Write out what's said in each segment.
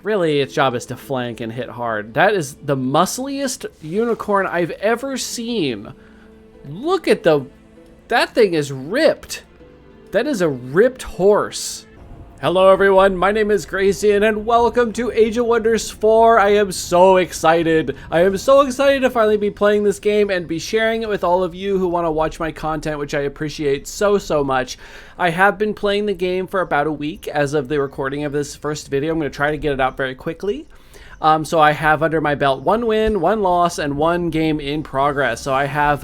really its job is to flank and hit hard. That is the muscliest unicorn I've ever seen. Look at that thing is ripped. That is a ripped horse. Hello everyone, my name is Grayson and welcome to Age of Wonders 4. I am so excited. I am so excited to finally be playing this game and be sharing it with all of you who want to watch my content, which I appreciate so much. I have been playing the game for about a week as of the recording of this first video. I'm going to try to get it out very quickly. So I have under my belt 1 win, 1 loss, and 1 game in progress. So I have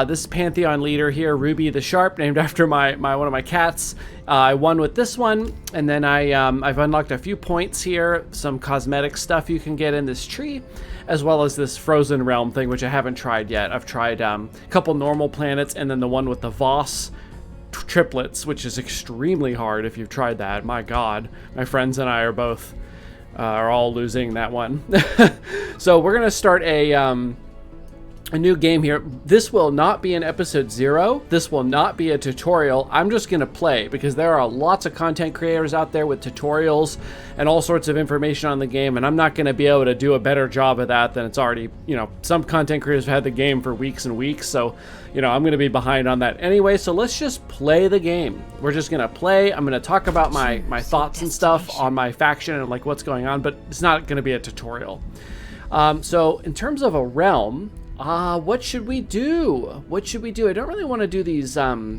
this Pantheon leader here, Ruby the Sharp, named after one of my cats. I won with this one, and then I've unlocked a few points here, some cosmetic stuff you can get in this tree, as well as this Frozen Realm thing, which I haven't tried yet. I've tried a couple normal planets, and then the one with the Voss triplets, which is extremely hard if you've tried that. My God, my friends and I are all losing that one. So we're gonna start a new game here. This will not be an episode 0. This will not be a tutorial. I'm just gonna play because there are lots of content creators out there with tutorials and all sorts of information on the game, and I'm not gonna be able to do a better job of that than it's already, some content creators have had the game for weeks and weeks, so I'm gonna be behind on that anyway. So let's just play the game. We're just gonna play. I'm gonna talk about my thoughts and stuff on my faction and like what's going on, but it's not gonna be a tutorial. So in terms of a realm, what should we do? What should we do? I don't really want to do these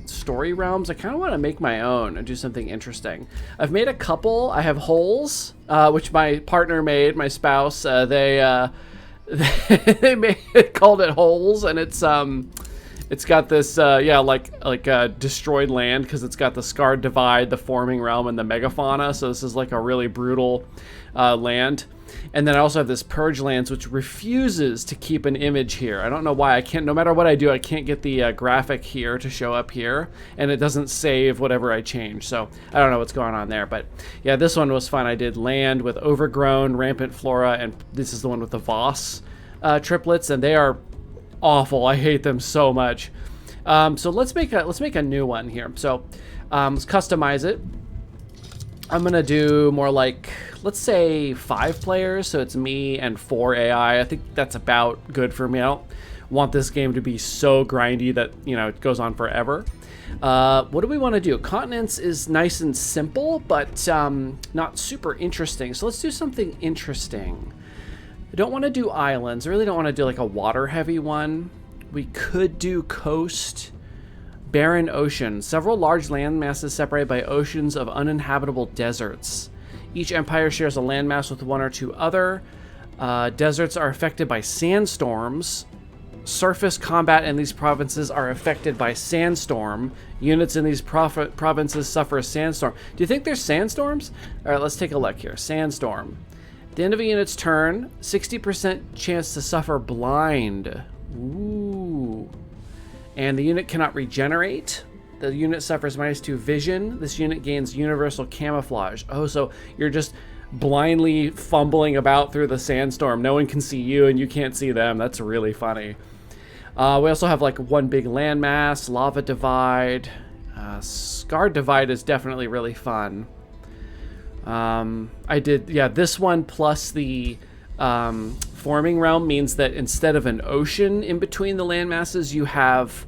story realms. I kind of want to make my own and do something interesting. I've made a couple. I have holes, which my partner made, my spouse. They called it holes, and it's got this destroyed land because it's got the scarred divide, the forming realm, and the megafauna. So this is like a really brutal land. And then I also have this purge lands, which refuses to keep an image here. I don't know why. I can't, no matter what I do, I can't get the graphic here to show up here, and it doesn't save whatever I change. So I don't know what's going on there, but yeah, this one was fun. I did land with overgrown, rampant flora, and this is the one with the Voss triplets, and they are awful. I hate them so much. So let's make a new one here. So let's customize it. I'm gonna do more like, let's say 5 players, so it's me and 4 AI. I think that's about good for me. I don't want this game to be so grindy that it goes on forever. What do we want to do? Continents is nice and simple, but not super interesting. So let's do something interesting. I don't want to do islands. I really don't want to do like a water heavy one. We could do coast. Barren ocean. Several large land masses separated by oceans of uninhabitable deserts. Each empire shares a landmass with 1 or 2 other. Deserts are affected by sandstorms. Surface combat in these provinces are affected by sandstorm. Units in these provinces suffer a sandstorm. Do you think there's sandstorms? All right, let's take a look here. Sandstorm. At the end of a unit's turn, 60% chance to suffer blind. Ooh. And the unit cannot regenerate. The unit suffers -2 vision. This unit gains universal camouflage. Oh, so you're just blindly fumbling about through the sandstorm. No one can see you and you can't see them. That's really funny. We also have like 1 big landmass, lava divide. Scarred divide is definitely really fun. This one plus the forming realm means that instead of an ocean in between the land masses, you have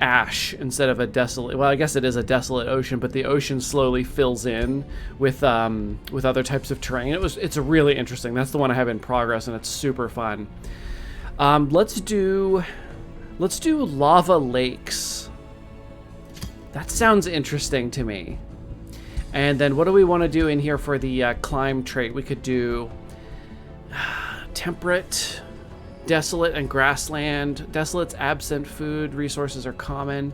ash instead of a desolate. Well, I guess it is a desolate ocean, but the ocean slowly fills in with other types of terrain. It's really interesting. That's the one I have in progress, and it's super fun. Let's do lava lakes. That sounds interesting to me. And then what do we want to do in here for the climb trait? We could do temperate, desolate, and grassland. Desolate's absent, food resources are common.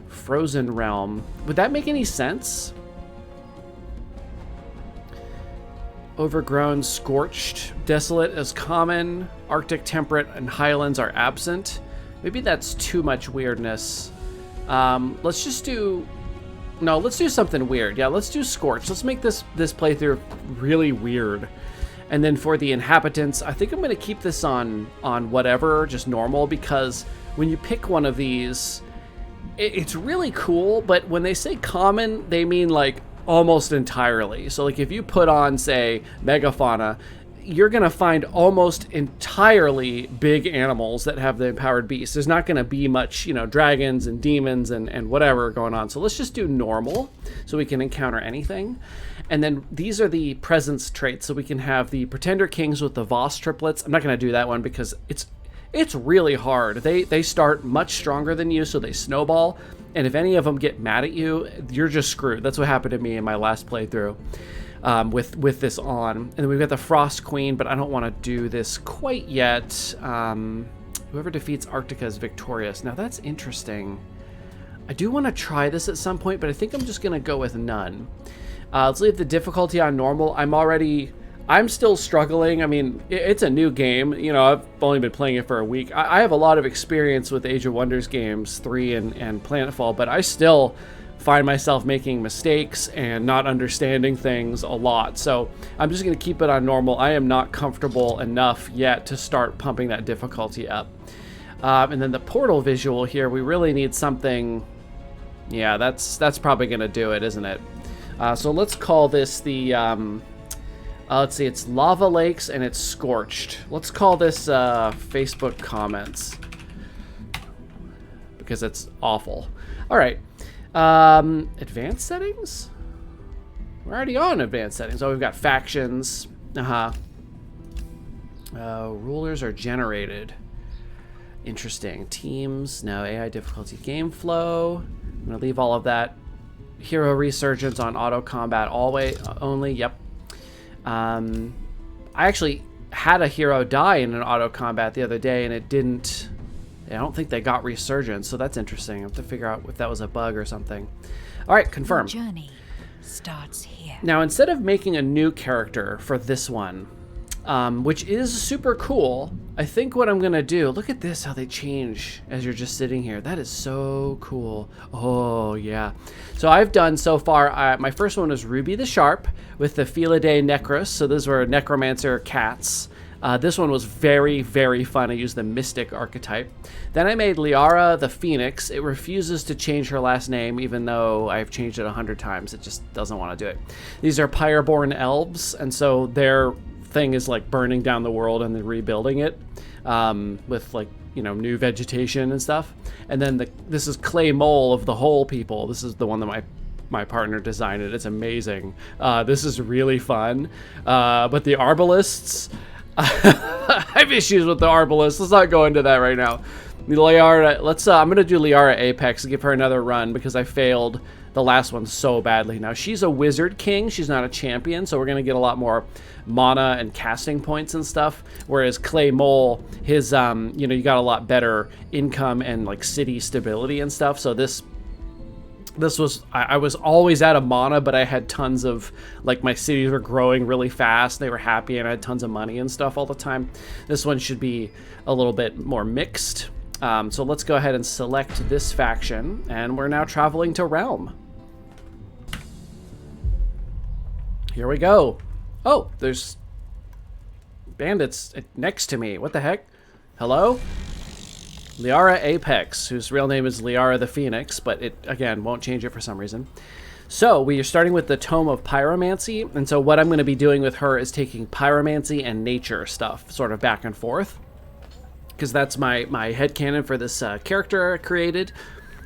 Frozen realm. Would that make any sense? Overgrown, scorched. Desolate is common. Arctic, temperate, and highlands are absent. Maybe that's too much weirdness. Let's do something weird. Yeah, let's do scorched. Let's make this playthrough really weird. And then for the inhabitants, I think I'm going to keep this on whatever, just normal, because when you pick one of these, it's really cool, but when they say common, they mean like almost entirely. So like if you put on, say, megafauna, you're going to find almost entirely big animals that have the empowered beast. There's not going to be much, you know, dragons and demons and whatever going on. So let's just do normal so we can encounter anything. And then these are the presence traits. So we can have the Pretender Kings with the Voss triplets. I'm not going to do that one because it's really hard. They start much stronger than you, so they snowball. And if any of them get mad at you, you're just screwed. That's what happened to me in my last playthrough. With this on. And then we've got the Frost Queen, but I don't want to do this quite yet. Whoever defeats Arctica is victorious. Now that's interesting. I do want to try this at some point, but I think I'm just going to go with none. Let's leave the difficulty on normal. I'm still struggling. I mean, it's a new game. You know, I've only been playing it for a week. I have a lot of experience with Age of Wonders games 3 and Planetfall, but I still find myself making mistakes and not understanding things a lot. So I'm just going to keep it on normal. I am not comfortable enough yet to start pumping that difficulty up. And then the portal visual here, we really need something. Yeah, that's probably going to do it, isn't it? So let's call this the, let's see, it's Lava Lakes and it's Scorched. Let's call this Facebook comments because it's awful. All right. Advanced settings? We're already on advanced settings. Oh, we've got factions. Rulers are generated. Interesting. Teams. No. AI difficulty. Game flow. I'm going to leave all of that. Hero resurgence on auto combat only. Yep. I actually had a hero die in an auto combat the other day and it didn't. I don't think they got resurgence, so that's interesting. I have to figure out if that was a bug or something. All right, confirm. The journey starts here. Now, instead of making a new character for this one, which is super cool, I think what I'm going to do, look at this, how they change as you're just sitting here. That is so cool. Oh, yeah. So I've done so far, my first one was Ruby the Sharp with the Felidae Necros. So those were Necromancer cats. This one was very, very fun. I used the Mystic archetype. Then I made Liara the Phoenix. It refuses to change her last name, even though I've changed it 100 times. It just doesn't want to do it. These are Pyreborn elves, and so their thing is like burning down the world and then rebuilding it with like, you know, new vegetation and stuff. And then this is Clay Mole of the Whole People. This is the one that my partner designed it. It's amazing. This is really fun. But the Arbalists... I have issues with the Arbalist. Let's not go into that right now. Liara, I'm gonna do Liara Apex and give her another run because I failed the last one so badly. Now she's a wizard king. She's not a champion, so we're gonna get a lot more mana and casting points and stuff. Whereas Clay Mole, his you know, you got a lot better income and like city stability and stuff. So this was, I was always out of mana, but I had tons of, like, my cities were growing really fast. They were happy, and I had tons of money and stuff all the time. This one should be a little bit more mixed. So let's go ahead and select this faction, and we're now traveling to Realm. Here we go. Oh, there's bandits next to me. What the heck? Hello? Liara Apex, whose real name is Liara the Phoenix, but it, again, won't change it for some reason. So we are starting with the Tome of Pyromancy, and so what I'm going to be doing with her is taking pyromancy and nature stuff sort of back and forth, because that's my headcanon for this character I created.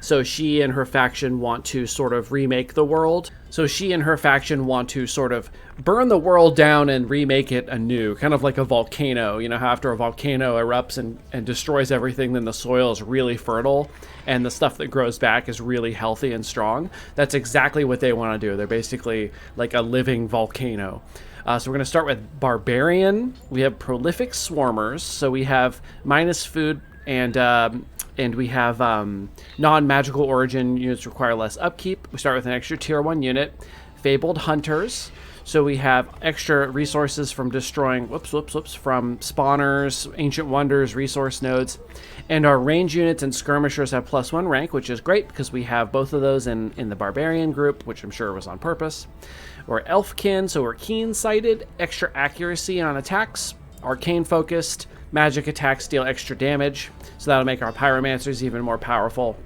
So she and her faction want to sort of remake the world. So she and her faction want to sort of burn the world down and remake it anew, kind of like a volcano. You know how after a volcano erupts and destroys everything, then the soil is really fertile and the stuff that grows back is really healthy and strong. That's exactly what they want to do. They're basically like a living volcano. So we're going to start with Barbarian. We have Prolific Swarmers. So we have minus food and we have non-magical origin units require less upkeep. We start with an extra tier 1 unit. Fabled Hunters. So we have extra resources from destroying, from spawners, ancient wonders, resource nodes. And our range units and skirmishers have +1 rank, which is great because we have both of those in the Barbarian group, which I'm sure was on purpose. We're Elfkin, so we're keen-sighted, extra accuracy on attacks, arcane-focused, magic attacks deal extra damage, so that'll make our pyromancers even more powerful.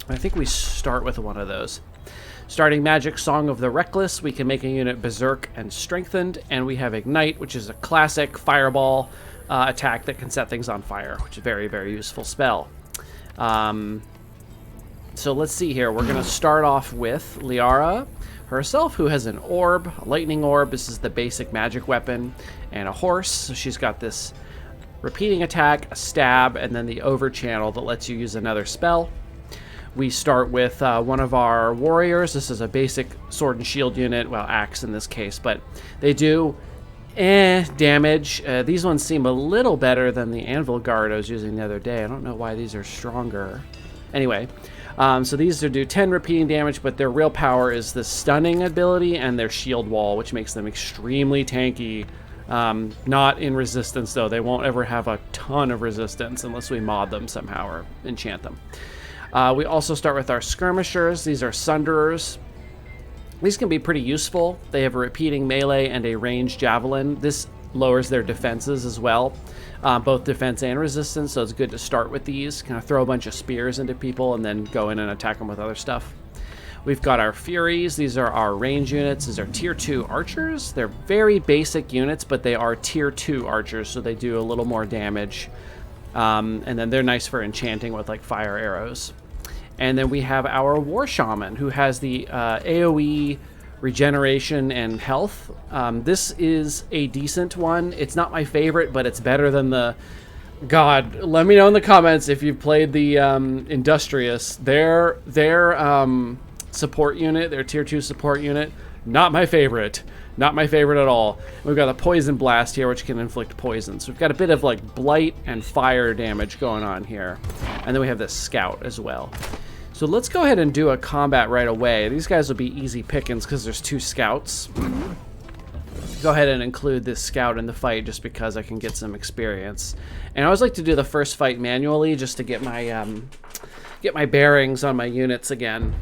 I think we start with one of those. Starting magic, Song of the Reckless, we can make a unit berserk and strengthened, and we have Ignite, which is a classic fireball attack that can set things on fire, which is a very, very useful spell. So let's see here. We're going to start off with Liara herself, who has an orb, a lightning orb. This is the basic magic weapon, and a horse. So she's got this repeating attack, a stab, and then the over channel that lets you use another spell. We start with one of our warriors. This is a basic sword and shield unit, well, axe in this case, but they do damage. These ones seem a little better than the anvil guard I was using the other day. I don't know why these are stronger. Anyway, so these do 10 repeating damage, but their real power is the stunning ability and their shield wall, which makes them extremely tanky. Not in resistance, though. They won't ever have a ton of resistance unless we mod them somehow or enchant them. We also start with our skirmishers. These are sunderers. These can be pretty useful. They have a repeating melee and a ranged javelin. This lowers their defenses as well, both defense and resistance, so it's good to start with these. Kind of throw a bunch of spears into people and then go in and attack them with other stuff. We've got our Furies. These are our range units. These are tier 2 archers. They're very basic units, but they are tier 2 archers, so they do a little more damage. And then they're nice for enchanting with like fire arrows. And then we have our War Shaman, who has the AoE regeneration and health. This is a decent one. It's not my favorite, but it's better than the... God, let me know in the comments if you've played the Industrious. Their support unit, their tier 2 support unit, not my favorite. Not my favorite at all. We've got a Poison Blast here, which can inflict poison. So we've got a bit of like blight and fire damage going on here. And then we have this Scout as well. So let's go ahead and do a combat right away. These guys will be easy pickings because there's 2 scouts. Go ahead and include this scout in the fight just because I can get some experience. And I always like to do the first fight manually just to get my bearings on my units again.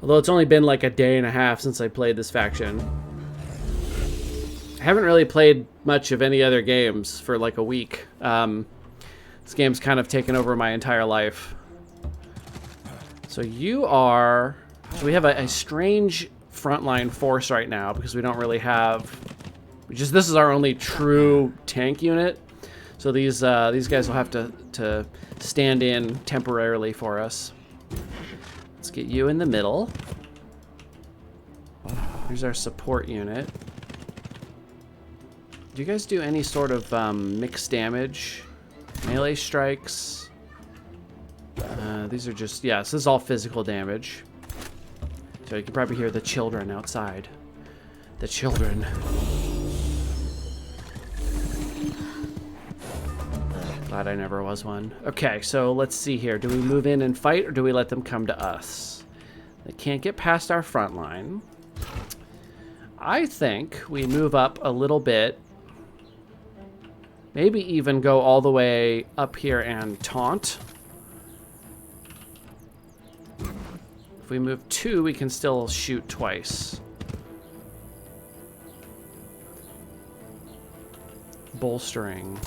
Although it's only been like a day and a half since I played this faction. I haven't really played much of any other games for like a week. This game's kind of taken over my entire life. So you are... So we have a strange frontline force right now because we don't really have... This is our only true tank unit. So these guys will have to stand in temporarily for us. Let's get you in the middle. Here's our support unit. Do you guys do any sort of mixed damage? Melee strikes? These are just... Yeah, so this is all physical damage. So you can probably hear the children outside. The children. Glad I never was one. Okay, so let's see here. Do we move in and fight, or do we let them come to us? They can't get past our front line. I think we move up a little bit. Maybe even go all the way up here and taunt. If we move 2, we can still shoot twice. Bolstering.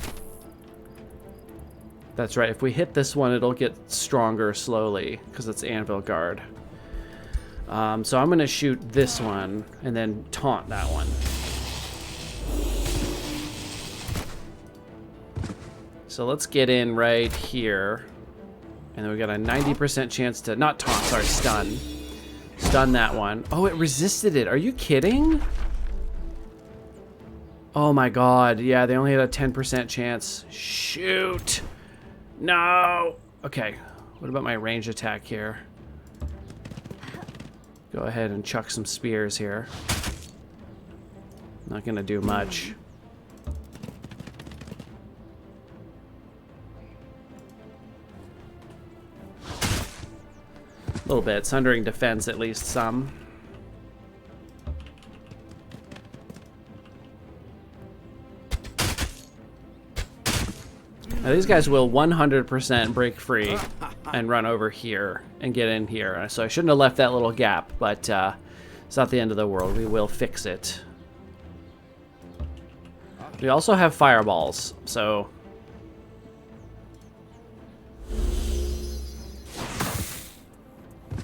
That's right, if we hit this one, it'll get stronger slowly, because it's Anvil Guard. So I'm going to shoot this one, and then taunt that one. So let's get in right here. And then we got a 90% chance to, not taunt, sorry, stun. Stun that one. Oh, it resisted it. Are you kidding? Oh my god, yeah, they only had a 10% chance. Shoot. No. Okay, what about my range attack here? Go ahead and chuck some spears here. Not gonna do much. A little bit. Sundering defense, at least some. Now these guys will 100% break free and run over here and get in here. So I shouldn't have left that little gap, but it's not the end of the world. We will fix it. We also have fireballs, so...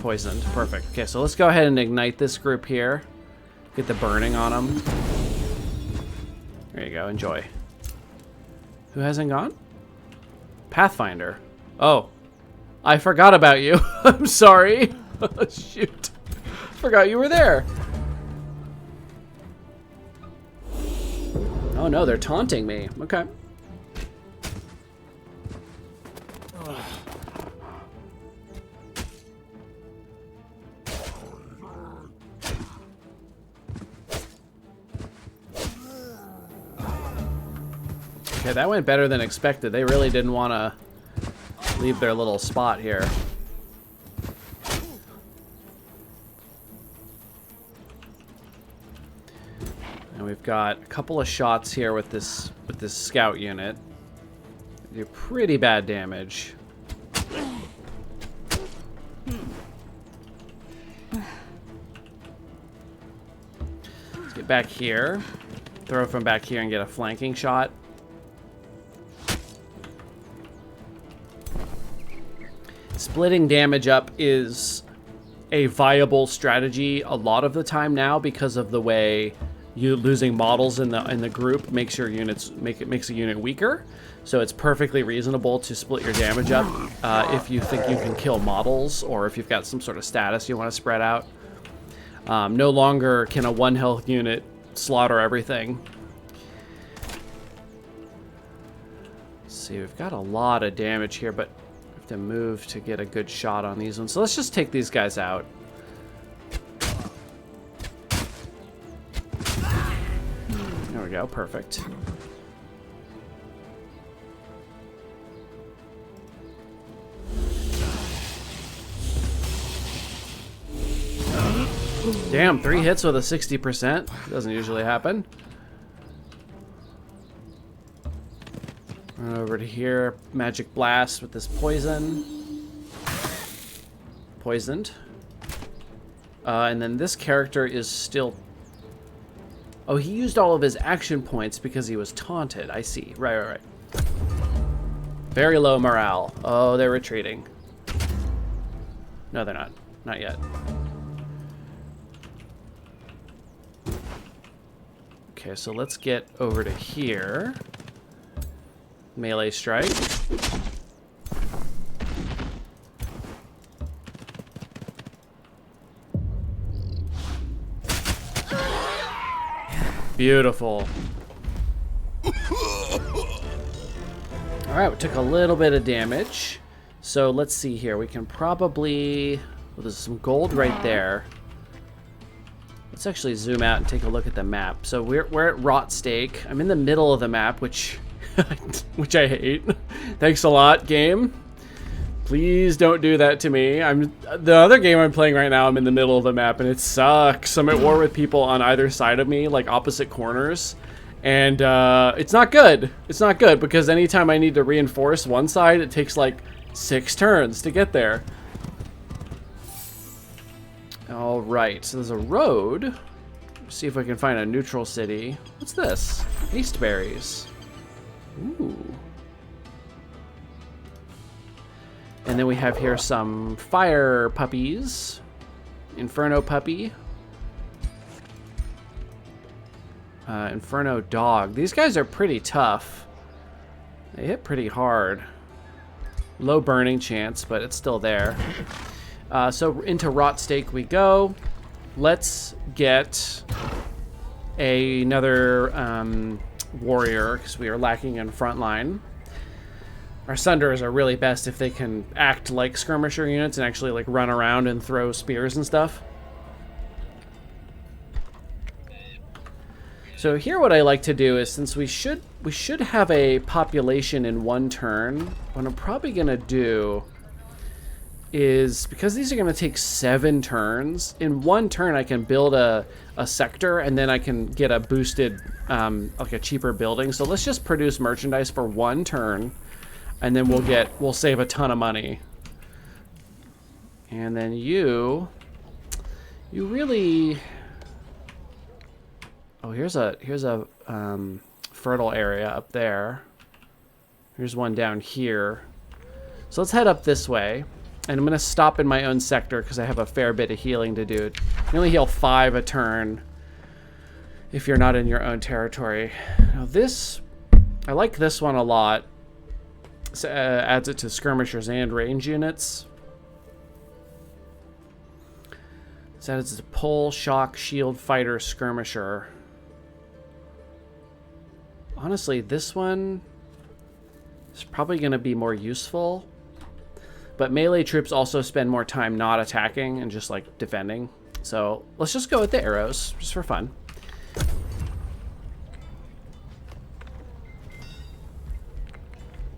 poisoned. Perfect. Okay, so let's go ahead and ignite this group here. Get the burning on them. There you go. Enjoy. Who hasn't gone? Pathfinder. Oh. I forgot about you. I'm sorry. Shoot. Forgot you were there. Oh no, they're taunting me. Okay. Okay, that went better than expected. They really didn't want to leave their little spot here. And we've got a couple of shots here with this scout unit. They do pretty bad damage. Let's get back here. Throw from back here and get a flanking shot. Splitting damage up is a viable strategy a lot of the time now because of the way you losing models in the group makes your units makes a unit weaker. So it's perfectly reasonable to split your damage up if you think you can kill models or if you've got some sort of status you want to spread out. No longer can a 1 health unit slaughter everything. Let's see, we've got a lot of damage here, but to move to get a good shot on these ones. So let's just take these guys out. There we go, perfect. Damn, 3 hits with a 60%. Doesn't usually happen. Run over to here. Magic blast with this poison. Poisoned. And then this character is still... Oh, he used all of his action points because he was taunted. I see. Right. Very low morale. Oh, they're retreating. No, they're not. Not yet. Okay, so let's get over to here. Melee strike. Beautiful. Alright, we took a little bit of damage. So let's see here. We can probably... Well, there's some gold right there. Let's actually zoom out and take a look at the map. So we're at Rot Stake. I'm in the middle of the map, which I hate. Thanks a lot, game. Please don't do that to me. The other game I'm playing right now, I'm in the middle of the map, and it sucks. I'm at war with people on either side of me, like opposite corners. And it's not good. It's not good, because anytime I need to reinforce one side, it takes like 6 turns to get there. Alright, so there's a road. Let's see if we can find a neutral city. What's this? Haste berries. Ooh. And then we have here some fire puppies. Inferno puppy. Inferno dog. These guys are pretty tough. They hit pretty hard. Low burning chance, but it's still there. So into Rot Stake we go. Let's get another warrior, because we are lacking in front line. Our Sunders are really best if they can act like skirmisher units and actually like run around and throw spears and stuff. So here what I like to do is, since we should have a population in 1 turn, what I'm probably gonna do is, because these are going to take 7 turns, in 1 turn I can build a sector, and then I can get a boosted, like a cheaper building. So let's just produce merchandise for 1 turn, and then we'll save a ton of money. And then you really... Oh, here's a fertile area up there. Here's one down here. So let's head up this way. And I'm going to stop in my own sector because I have a fair bit of healing to do. You only heal 5 a turn if you're not in your own territory. Now this, I like this one a lot. So, adds it to skirmishers and range units. So it's a pull, shock, shield, fighter, skirmisher. Honestly, this one is probably going to be more useful. But melee troops also spend more time not attacking and just like defending. So let's just go with the arrows, just for fun.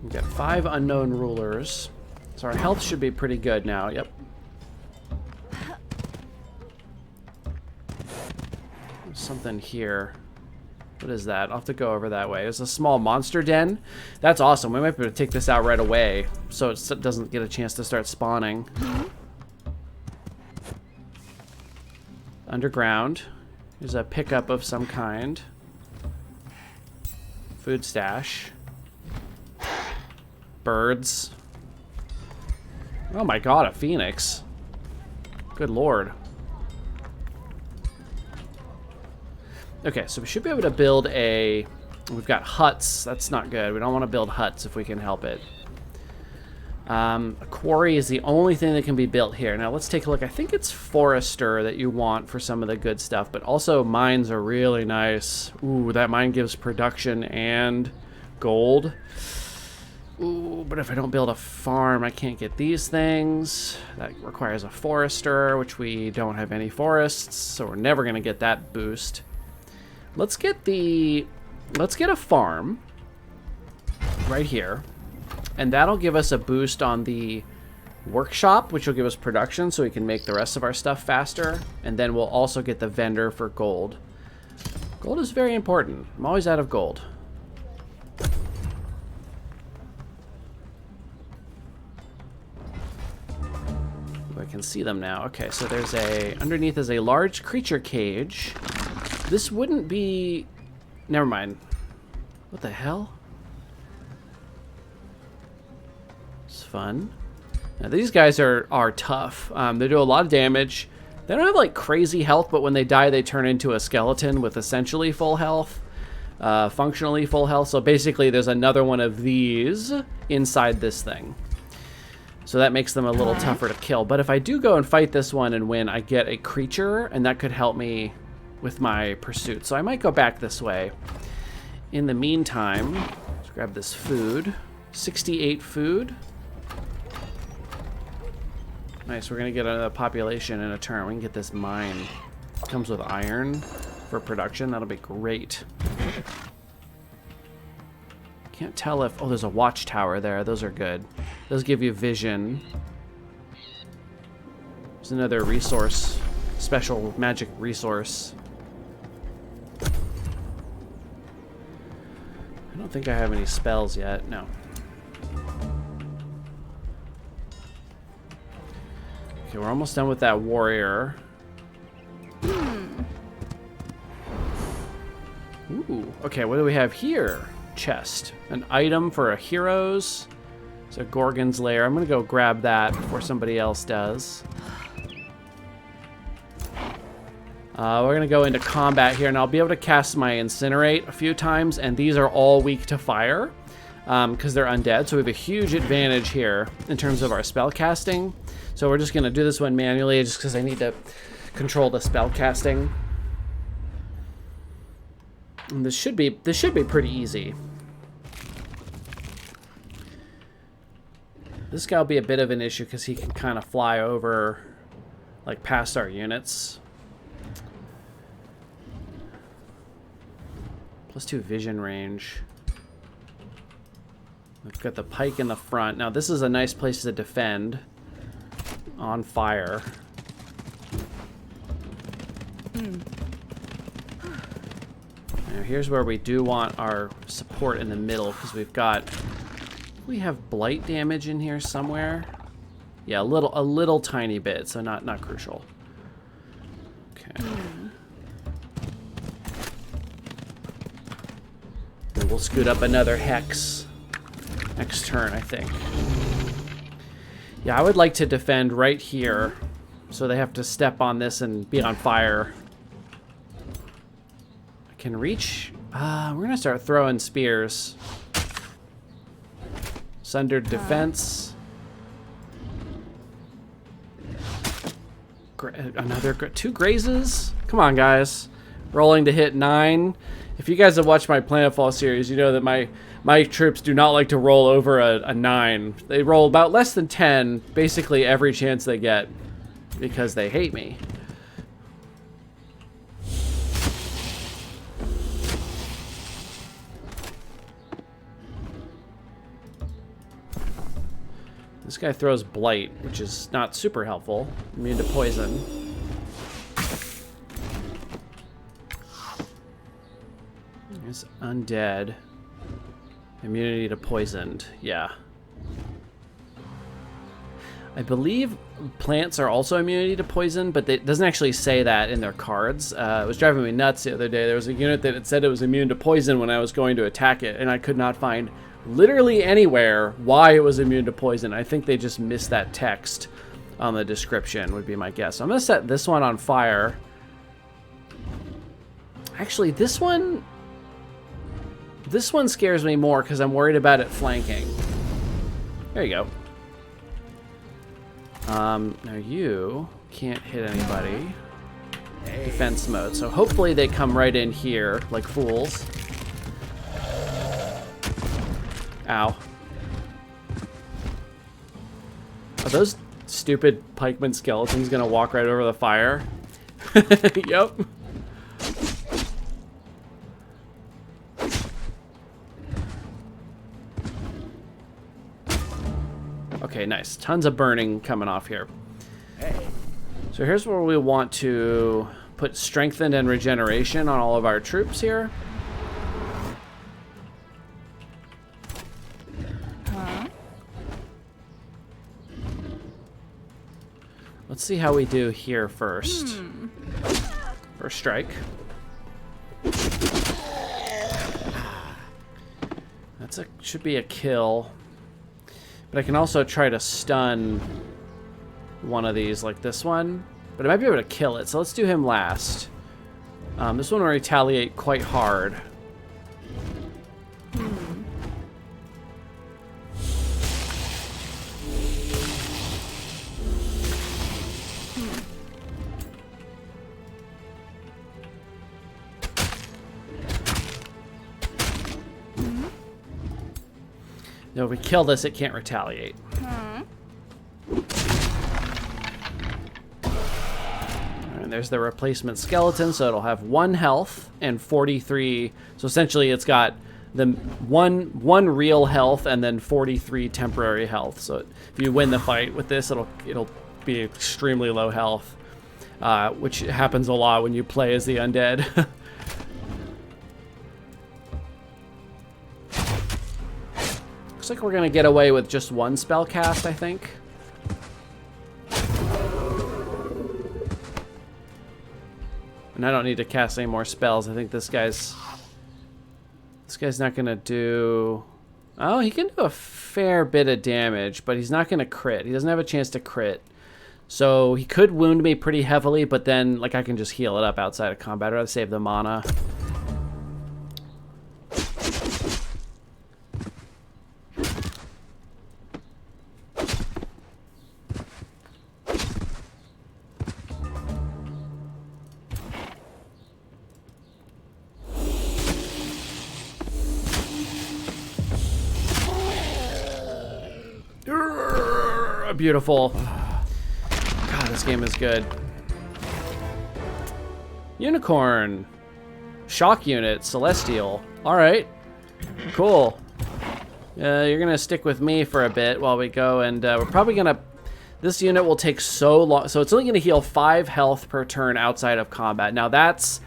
We got 5 unknown rulers. So our health should be pretty good now. Yep. There's something here. What is that? I'll have to go over that way. It's a small monster den. That's awesome. We might be able to take this out right away so it doesn't get a chance to start spawning. Underground. There's a pickup of some kind. Food stash. Birds. Oh my god, a phoenix. Good lord. Okay, so we should be able to build a... We've got huts. That's not good. We don't want to build huts if we can help it. A quarry is the only thing that can be built here. Now let's take a look. I think it's forester that you want for some of the good stuff, but also mines are really nice. Ooh, that mine gives production and gold. Ooh, but if I don't build a farm, I can't get these things. That requires a forester, which we don't have any forests, so we're never going to get that boost. Let's get a farm right here, and that'll give us a boost on the workshop, which will give us production so we can make the rest of our stuff faster, and then we'll also get the vendor for gold. Gold is very important. I'm always out of gold. I can see them now. Okay, so there's underneath is a large creature cage. This wouldn't be... Never mind. What the hell? It's fun. Now, these guys are tough. They do a lot of damage. They don't have, like, crazy health, but when they die, they turn into a skeleton with essentially full health. Functionally full health. So basically, there's another one of these inside this thing. So that makes them a little tougher to kill. But if I do go and fight this one and win, I get a creature, and that could help me with my pursuit. So I might go back this way. In the meantime, let's grab this food. 68 food. Nice, we're going to get a population in a turn. We can get this mine. It comes with iron for production. That'll be great. Can't tell if... Oh, there's a watchtower there. Those are good. Those give you vision. There's another resource. Special magic resource. I don't think I have any spells yet. No. Okay, we're almost done with that warrior. Ooh. Okay, what do we have here? Chest. An item for a hero's. It's a Gorgon's Lair. I'm going to go grab that before somebody else does. We're going to go into combat here, and I'll be able to cast my Incinerate a few times, and these are all weak to fire because they're undead, so we have a huge advantage here in terms of our spell casting. So we're just going to do this one manually just because I need to control the spell casting. And this should be pretty easy. This guy will be a bit of an issue because he can kind of fly over, like, past our units. +2 vision range. We've got the pike in the front. Now, this is a nice place to defend. On fire. Now, here's where we do want our support in the middle because we have blight damage in here somewhere. Yeah, a little tiny bit, so not crucial. Okay. And we'll scoot up another hex next turn, I think. Yeah, I would like to defend right here, so they have to step on this and be on fire. I can reach. We're gonna start throwing spears. Sundered defense. Another 2 grazes. Come on, guys. Rolling to hit 9. If you guys have watched my Planetfall series, you know that my troops do not like to roll over a 9. They roll about less than 10, basically every chance they get, because they hate me. This guy throws Blight, which is not super helpful. Immune to poison. There's undead. Immunity to poisoned. Yeah. I believe plants are also immunity to poison, but it doesn't actually say that in their cards. It was driving me nuts the other day. There was a unit that it said it was immune to poison when I was going to attack it, and I could not find literally anywhere why it was immune to poison. I think they just missed that text on the description, would be my guess. I'm going to set this one on fire. Actually, this one scares me more because I'm worried about it flanking. There you go. Now you can't hit anybody. Defense mode. So hopefully they come right in here like fools. Ow. Are those stupid pikeman skeletons gonna walk right over the fire? Yep. Okay, nice. Tons of burning coming off here. So here's where we want to put strengthened and regeneration on all of our troops here. Let's see how we do here first. First strike. Should be a kill. But I can also try to stun one of these, like this one. But I might be able to kill it, so let's do him last. This one will retaliate quite hard. No, if we kill this, it can't retaliate. And there's the replacement skeleton, so it'll have 1 health and 43. So essentially, it's got the one real health and then 43 temporary health. So if you win the fight with this, it'll be extremely low health, which happens a lot when you play as the undead. Looks like we're gonna get away with just 1 spell cast, I think. And I don't need to cast any more spells. I think this guy's not gonna do. Oh, he can do a fair bit of damage, but he's not gonna crit. He doesn't have a chance to crit. So he could wound me pretty heavily, but then like I can just heal it up outside of combat. I'd rather save the mana. Beautiful. God, this game is good. Unicorn. Shock unit. Celestial. Alright. Cool. You're going to stick with me for a bit while we go, and we're probably going to... This unit will take so long. So it's only going to heal 5 health per turn outside of combat. Now that's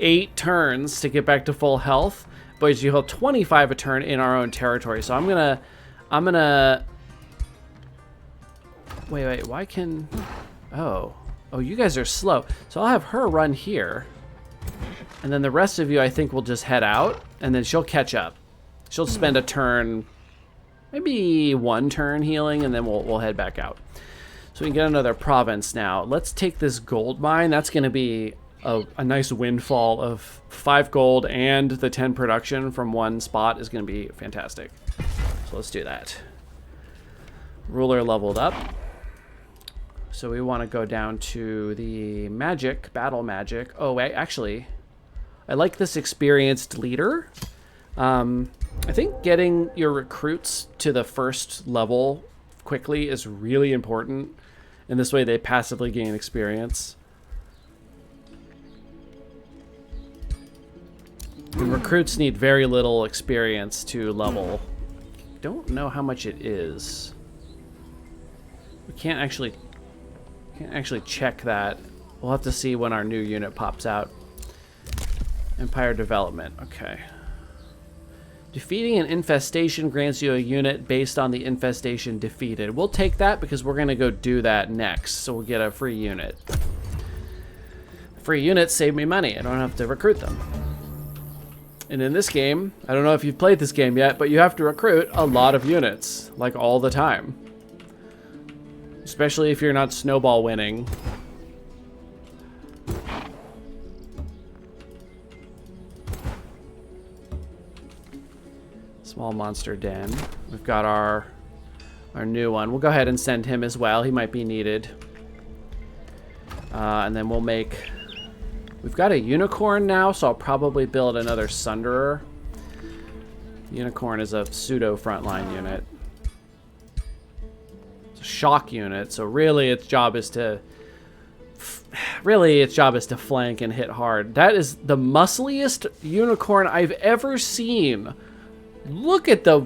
8 turns to get back to full health, but you heal 25 a turn in our own territory. So I'm going to... Wait, why can... Oh, you guys are slow. So I'll have her run here. And then the rest of you, I think, will just head out. And then she'll catch up. She'll spend a turn... maybe 1 turn healing, and then we'll head back out. So we can get another province now. Let's take this gold mine. That's going to be a nice windfall of 5 gold, and the 10 production from 1 spot is going to be fantastic. So let's do that. Ruler leveled up. So we want to go down to the magic, battle magic. Oh, wait, actually, I like this experienced leader. I think getting your recruits to the first level quickly is really important. In this way, they passively gain experience. And recruits need very little experience to level. Don't know how much it is. We can't actually check that. We'll have to see when our new unit pops out. Empire development. Okay. Defeating an infestation grants you a unit based on the infestation defeated. We'll take that because we're going to go do that next. So we'll get a free unit. Free units save me money. I don't have to recruit them. And in this game, I don't know if you've played this game yet, but you have to recruit a lot of units, like all the time. Especially if you're not snowball winning. Small monster den. We've got our new one. We'll go ahead and send him as well. He might be needed. And then we'll make... We've got a unicorn now, so I'll probably build another sunderer. Unicorn is a pseudo frontline unit. It's a shock unit, so really its job is to... flank and hit hard. That is the muscliest unicorn I've ever seen. Look at the...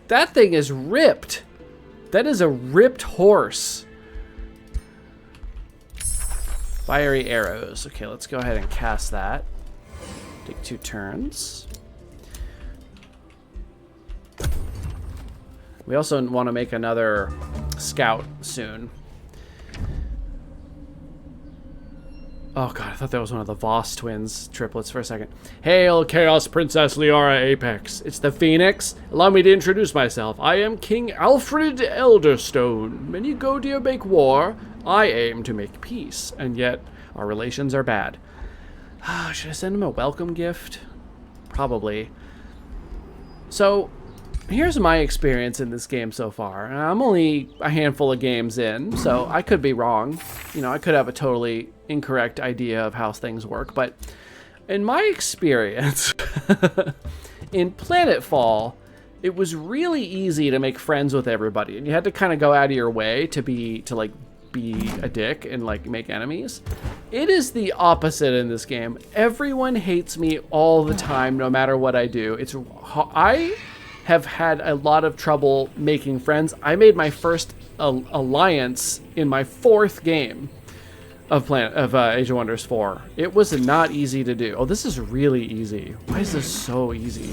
That thing is ripped. That is a ripped horse. Fiery arrows. Okay, let's go ahead and cast that. Take 2 turns. We also want to make another scout soon. Oh god, I thought that was one of the Voss twins triplets for a second. Hail, Chaos Princess Liara Apex. It's the Phoenix. Allow me to introduce myself. I am King Alfred Elderstone. Many go to make war. I aim to make peace, and yet our relations are bad. Should I send him a welcome gift? Probably. So, here's my experience in this game so far. And I'm only a handful of games in, so I could be wrong. You know, I could have a totally incorrect idea of how things work, but in my experience, in Planetfall, it was really easy to make friends with everybody, and you had to kind of go out of your way to be a dick and like make enemies. It is the opposite in this game. Everyone hates me all the time, no matter what I do. I have had a lot of trouble making friends. I made my first alliance in my 4th game of Age of Wonders 4. It was not easy to do. Oh, this is really easy. Why is this so easy?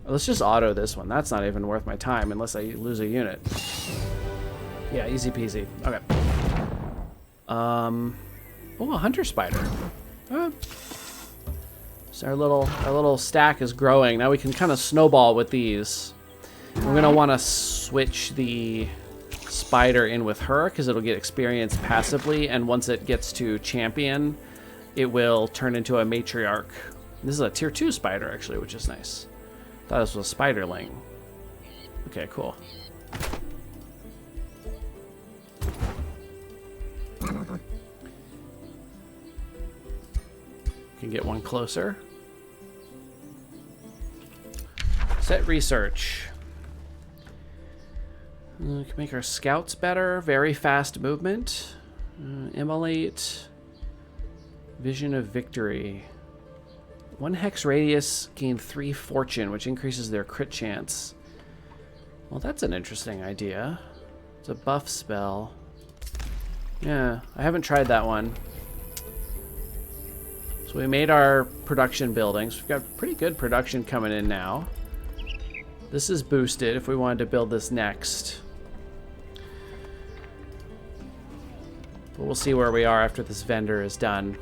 Let's just auto this one. That's not even worth my time unless I lose a unit. Yeah, easy peasy. Okay. Oh, a hunter spider. So our little stack is growing. Now we can kind of snowball with these. We're gonna want to switch the spider in with her because it'll get experience passively, and once it gets to champion, it will turn into a matriarch. This is a tier 2 spider actually, which is nice. Thought this was a spiderling. Okay, cool. Can get one closer. Set research. We can make our scouts better. Very fast movement. Immolate. Vision of victory. 1 hex radius, gain 3 fortune, which increases their crit chance. Well, that's an interesting idea. It's a buff spell. Yeah, I haven't tried that one. So we made our production buildings. We've got pretty good production coming in now. This is boosted if we wanted to build this next. But we'll see where we are after this vendor is done.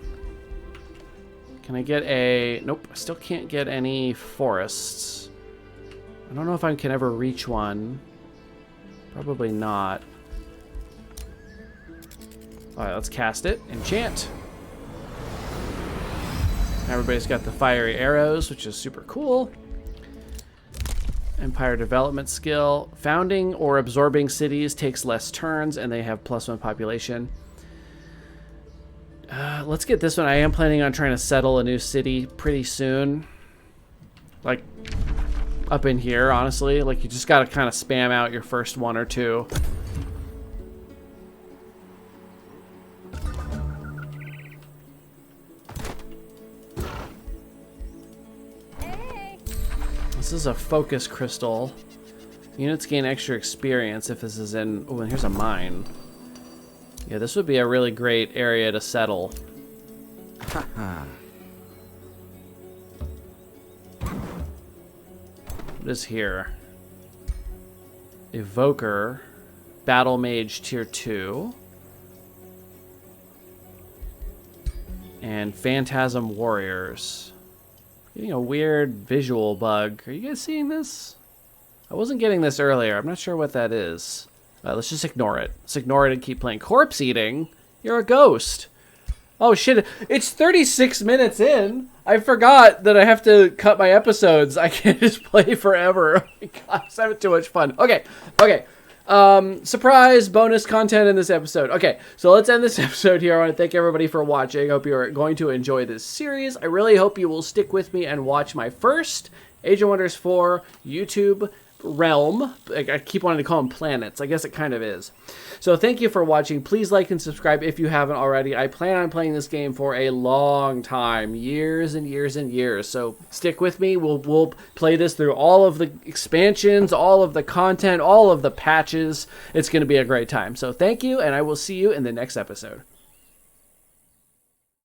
Can I get a... Nope, I still can't get any forests. I don't know if I can ever reach one. Probably not. Alright, let's cast it. Enchant. Everybody's got the fiery arrows, which is super cool. Empire development skill. Founding or absorbing cities takes less turns, and they have +1 population. Let's get this one. I am planning on trying to settle a new city pretty soon. Like, up in here, honestly. Like, you just gotta kind of spam out your first one or two. This is a focus crystal. Units gain extra experience if this is in... Oh, and here's a mine. Yeah, this would be a really great area to settle. Haha. What is here? Evoker. Battle Mage Tier 2. And Phantasm Warriors. Getting a weird visual bug. Are you guys seeing this? I wasn't getting this earlier. I'm not sure what that is. Let's just ignore it. Let's ignore it and keep playing. Corpse eating? You're a ghost. Oh shit, it's 36 minutes in. I forgot that I have to cut my episodes. I can't just play forever. Oh my God, I'm having too much fun. Okay. Surprise bonus content in this episode. Okay, so let's end this episode here. I want to thank everybody for watching. I hope you're going to enjoy this series. I really hope you will stick with me and watch my first Age of Wonders 4 YouTube realm. I keep wanting to call them planets. I guess it kind of is. So thank you for watching. Please like and subscribe if you haven't already. I plan on playing this game for a long time, years and years and years. So stick with me. We'll play this through all of the expansions, all of the content, all of the patches. It's going to be a great time. So thank you, and I will see you in the next episode.